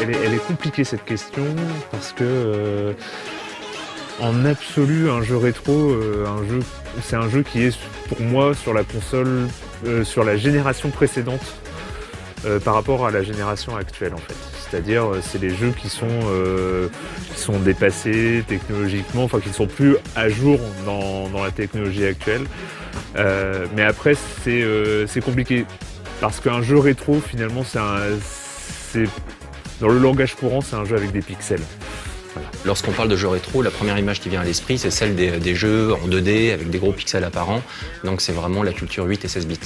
elle est compliquée cette question parce que en absolu, un jeu rétro, c'est un jeu qui est pour moi sur la console, sur la génération précédente par rapport à la génération actuelle en fait. C'est-à-dire, c'est des jeux qui sont dépassés technologiquement, enfin qui ne sont plus à jour dans la technologie actuelle. Mais après, c'est compliqué parce qu'un jeu rétro, finalement, c'est dans le langage courant, c'est un jeu avec des pixels. Voilà. Lorsqu'on parle de jeux rétro, la première image qui vient à l'esprit, c'est celle des jeux en 2D avec des gros pixels apparents. Donc c'est vraiment la culture 8 et 16 bits.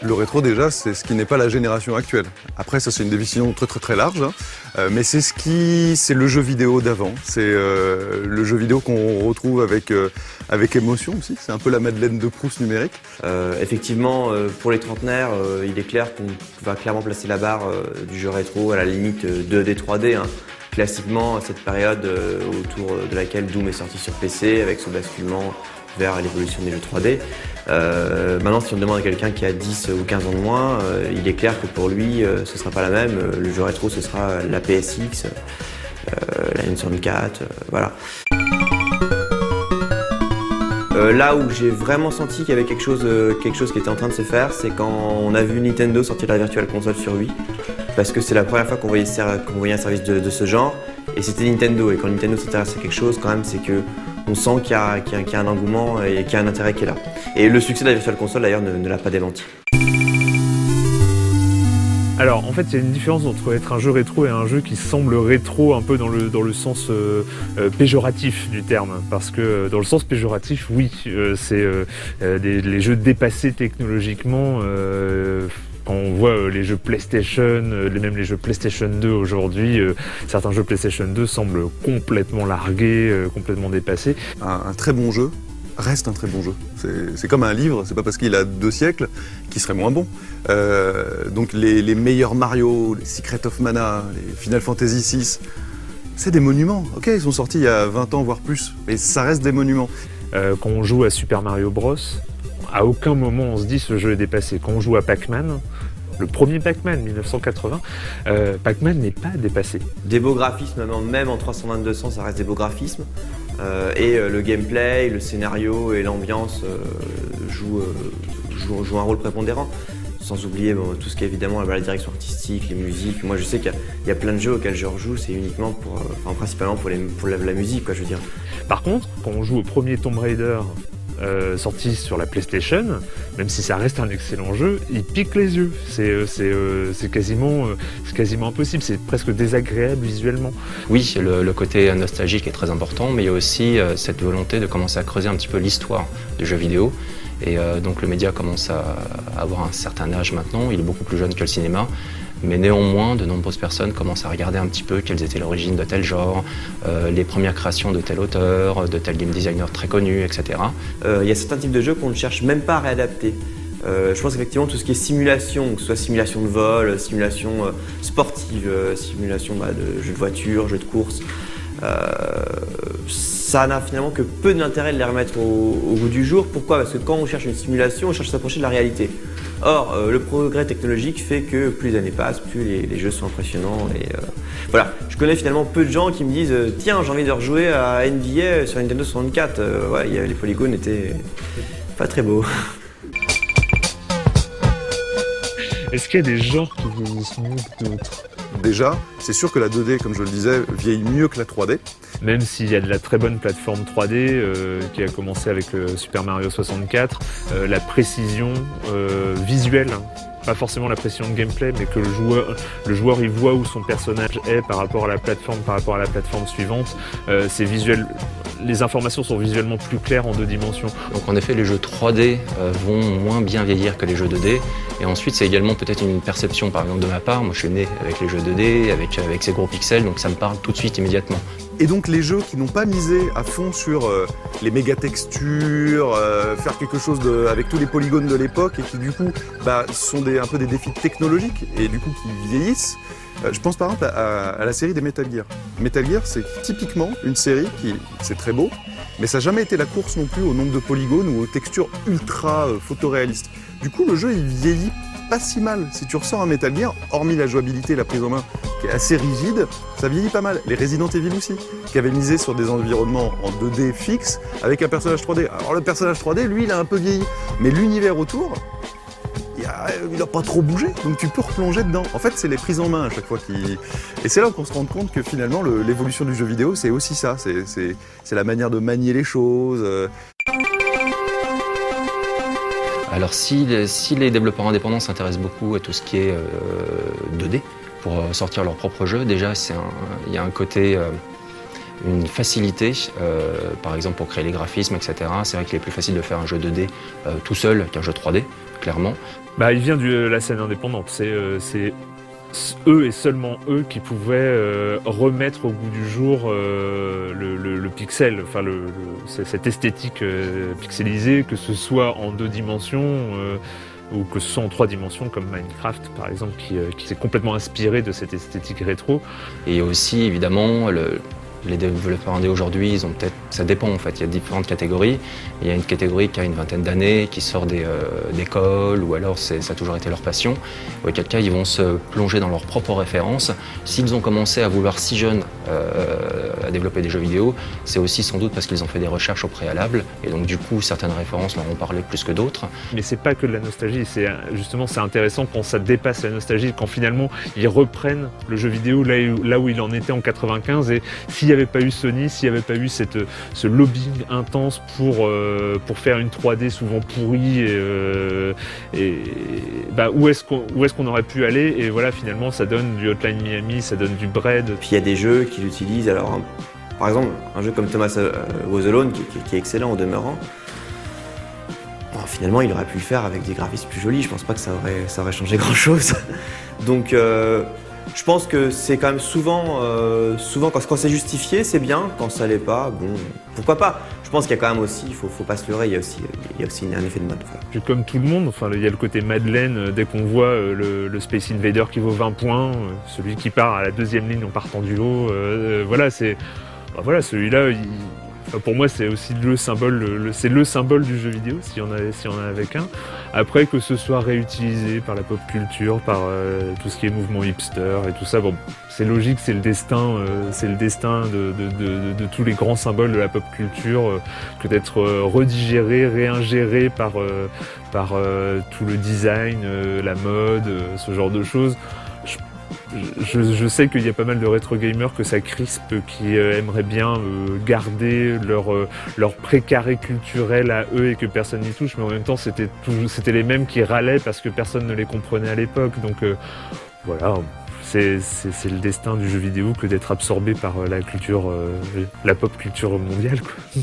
Le rétro, déjà, c'est ce qui n'est pas la génération actuelle. Après, ça, c'est une définition très large, hein. Mais c'est le jeu vidéo d'avant. C'est le jeu vidéo qu'on retrouve avec émotion aussi. C'est un peu la Madeleine de Proust numérique. Effectivement, pour les trentenaires, il est clair qu'on va clairement placer la barre du jeu rétro à la limite 2D, 3D, hein. Classiquement, cette période autour de laquelle Doom est sorti sur PC avec son basculement vers l'évolution des jeux 3D. Maintenant, si on demande à quelqu'un qui a 10 ou 15 ans de moins, il est clair que pour lui, ce ne sera pas la même. Le jeu rétro, ce sera la PSX, la N64, voilà. Là où j'ai vraiment senti qu'il y avait quelque chose qui était en train de se faire, c'est quand on a vu Nintendo sortir la Virtual Console sur Wii. Parce que c'est la première fois qu'on voyait un service de ce genre, et c'était Nintendo. Et quand Nintendo s'intéresse à quelque chose, quand même, c'est qu'on sent qu'il y a un engouement et qu'il y a un intérêt qui est là. Et le succès de la Virtual Console, d'ailleurs, ne l'a pas démenti. Alors, en fait, il y a une différence entre être un jeu rétro et un jeu qui semble rétro un peu dans le sens péjoratif du terme. Parce que dans le sens péjoratif, oui, c'est les jeux dépassés technologiquement. Quand on voit les jeux PlayStation, même les jeux PlayStation 2 aujourd'hui, certains jeux PlayStation 2 semblent complètement largués, complètement dépassés. Un très bon jeu reste un très bon jeu. C'est comme un livre, c'est pas parce qu'il a 2 siècles qu'il serait moins bon. Donc les meilleurs Mario, les Secret of Mana, les Final Fantasy VI, c'est des monuments. Ok, ils sont sortis il y a 20 ans, voire plus, mais ça reste des monuments. Quand on joue à Super Mario Bros, à aucun moment on se dit ce jeu est dépassé. Quand on joue à Pac-Man, le premier Pac-Man, 1980, Pac-Man n'est pas dépassé. Des beaux graphismes, même en 32200, ça reste des beaux graphismes. Et le gameplay, le scénario et l'ambiance jouent un rôle prépondérant. Sans oublier tout ce qui est évidemment la direction artistique, les musiques. Moi je sais qu'il y a plein de jeux auxquels je rejoue, c'est uniquement principalement pour la musique, quoi, je veux dire. Par contre, quand on joue au premier Tomb Raider, sorti sur la PlayStation, même si ça reste un excellent jeu, il pique les yeux. C'est quasiment impossible, c'est presque désagréable visuellement. Oui, le côté nostalgique est très important, mais il y a aussi cette volonté de commencer à creuser un petit peu l'histoire du jeu vidéo. Et donc le média commence à avoir un certain âge maintenant, il est beaucoup plus jeune que le cinéma. Mais néanmoins, de nombreuses personnes commencent à regarder un petit peu quelles étaient l'origine de tel genre, les premières créations de tel auteur, de tel game designer très connu, etc. Il y a certains types de jeux qu'on ne cherche même pas à réadapter. Je pense effectivement tout ce qui est simulation, que ce soit simulation de vol, simulation sportive, simulation de jeux de voiture, jeux de course, ça n'a finalement que peu d'intérêt de les remettre au goût du jour. Pourquoi ? Parce que quand on cherche une simulation, on cherche à s'approcher de la réalité. Or, le progrès technologique fait que plus les années passent, plus les jeux sont impressionnants. Et voilà, je connais finalement peu de gens qui me disent « Tiens, j'ai envie de rejouer à NBA sur Nintendo 64 ». Ouais, les polygones étaient pas très beaux. Est-ce qu'il y a des genres qui vieillissent mieux que d'autres ? Déjà, c'est sûr que la 2D, comme je le disais, vieillit mieux que la 3D. Même s'il y a de la très bonne plateforme 3D qui a commencé avec le Super Mario 64, la précision visuelle, pas forcément la précision de gameplay, mais que le joueur il voit où son personnage est par rapport à la plateforme suivante, c'est visuel. Les informations sont visuellement plus claires en 2 dimensions. Donc en effet, les jeux 3D vont moins bien vieillir que les jeux 2D. Et ensuite, c'est également peut-être une perception, par exemple, de ma part. Moi, je suis né avec les jeux 2D, avec ces gros pixels, donc ça me parle tout de suite, immédiatement. Et donc les jeux qui n'ont pas misé à fond sur les méga textures, faire quelque chose avec tous les polygones de l'époque et qui du coup sont un peu des défis technologiques et du coup qui vieillissent. Je pense par exemple à la série des Metal Gear. Metal Gear, c'est typiquement une série c'est très beau, mais ça n'a jamais été la course non plus au nombre de polygones ou aux textures ultra photoréalistes. Du coup, le jeu il vieillit pas si mal. Si tu ressors un Metal Gear, hormis la jouabilité, la prise en main qui est assez rigide, ça vieillit pas mal. Les Resident Evil aussi, qui avaient misé sur des environnements en 2D fixes avec un personnage 3D. Alors le personnage 3D, lui, il a un peu vieilli, mais l'univers autour, il a pas trop bougé, donc tu peux replonger dedans. En fait, c'est les prises en main à chaque fois qui... Et c'est là qu'on se rend compte que finalement, l'évolution du jeu vidéo, c'est aussi ça. C'est la manière de manier les choses. Alors si les développeurs indépendants s'intéressent beaucoup à tout ce qui est 2D pour sortir leur propre jeu, déjà il y a un côté, une facilité, par exemple pour créer les graphismes, etc. C'est vrai qu'il est plus facile de faire un jeu 2D tout seul qu'un jeu 3D, clairement. Bah, il vient de la scène indépendante, c'est eux et seulement eux qui pouvaient remettre au goût du jour le pixel, enfin cette esthétique pixelisée, que ce soit en 2 dimensions ou que ce soit en 3 dimensions comme Minecraft par exemple, qui s'est complètement inspiré de cette esthétique rétro. Et aussi évidemment les développeurs indés aujourd'hui, ils ont peut-être, ça dépend en fait, il y a différentes catégories. Il y a une catégorie qui a une vingtaine d'années, qui sort d'école, ou alors ça a toujours été leur passion. Auquel cas, ils vont se plonger dans leurs propres références. S'ils ont commencé à vouloir si jeunes à développer des jeux vidéo, c'est aussi sans doute parce qu'ils ont fait des recherches au préalable, et donc du coup, certaines références leur ont parlé plus que d'autres. Mais c'est pas que de la nostalgie, justement c'est intéressant quand ça dépasse la nostalgie, quand finalement ils reprennent le jeu vidéo là où il en était en 95, et s'il n'y avait pas eu Sony, s'il n'y avait pas eu ce lobbying intense pour faire une 3D souvent pourrie, où est-ce qu'on aurait pu aller, et voilà, finalement ça donne du Hotline Miami, ça donne du Bread. Puis il y a des jeux qui l'utilisent, alors par exemple un jeu comme Thomas Was Alone qui est excellent au demeurant. Bon, finalement il aurait pu le faire avec des graphismes plus jolis, je pense pas que ça aurait changé grand chose. Donc je pense que c'est quand même souvent quand c'est justifié, c'est bien. Quand ça l'est pas, bon, pourquoi pas. Je pense qu'il y a quand même aussi, il faut pas se leurrer, il y a aussi un effet de mode. Voilà. Puis comme tout le monde, enfin il y a le côté Madeleine, dès qu'on voit le Space Invader qui vaut 20 points, celui qui part à la 2e ligne en partant du lot, voilà, celui-là, pour moi, c'est aussi le symbole, c'est le symbole du jeu vidéo, si on en avait qu'un. Après, que ce soit réutilisé par la pop culture, par tout ce qui est mouvement hipster et tout ça, bon, c'est logique, c'est le destin de tous les grands symboles de la pop culture, que d'être redigéré, réingéré par tout le design, la mode, ce genre de choses. Je sais qu'il y a pas mal de rétro gamers que ça crispe, qui aimeraient bien garder leur précaré culturel à eux et que personne n'y touche, mais en même temps c'était les mêmes qui râlaient parce que personne ne les comprenait à l'époque. Donc voilà, c'est le destin du jeu vidéo que d'être absorbé par la pop culture mondiale, quoi.